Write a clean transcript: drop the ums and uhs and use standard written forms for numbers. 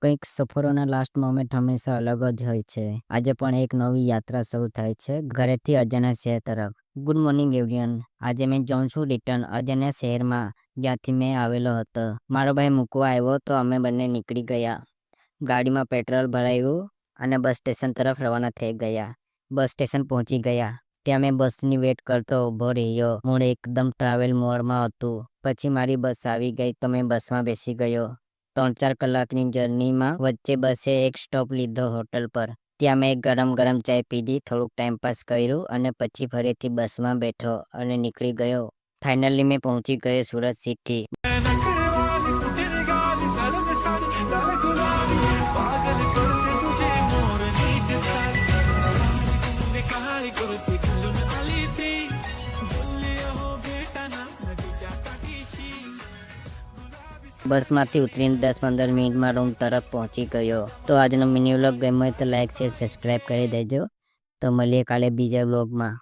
કંઈક સફરોના last moment હંમેશા અલગ જ હોય છે. આજે પણ એક નવી યાત્રા શરૂ થાય છે ઘરેથી અજાણ્યા શહેર તરફ. Good morning everyone. આજે મેં જાઉં છું રિટર્ન અજાણ્યા શહેરમાં જ્યાંથી મેં આવેલો હતો. મારો ભાઈ મૂકવા આવ્યો તો અમે બંને નીકળી ગયા. ગાડીમાં પેટ્રોલ ભરાયું અને બસ સ્ટેશન તરફ રવાના થઈ ગયા. બસ સ્ટેશન પહોંચી ગયા. ત્યાં મેં બસની વેટ કરતો ઊભો રહ્યો. મૂડ એકદમ ટ્રાવેલ મોડમાં હતું. પછી મારી બસ આવી ગઈ તો મેં બસમાં બેસી ગયો. 3-4 કલાકની જર્નીમાં વચ્ચે બસે એક સ્ટોપ લીધો હોટલ પર. ત્યાં મેં ગરમ ચાય પીધી, થોડુંક ટાઈમપાસ કર્યું અને પછી ફરીથી બસમાં બેઠો અને નીકળી ગયો. ફાઇનલી મેં પહોંચી ગયો સુરત સિટી. બસમાંથી ઉતરીને 10-15 મિનિટમાં રૂમ તરફ પહોંચી ગયો. તો આજનો મિની વ્લોગ ગમ્યો તો લાઈક, શેર, સબસ્ક્રાઈબ કરી દેજો. તો મળીએ કાલે બીજા વ્લોગમાં.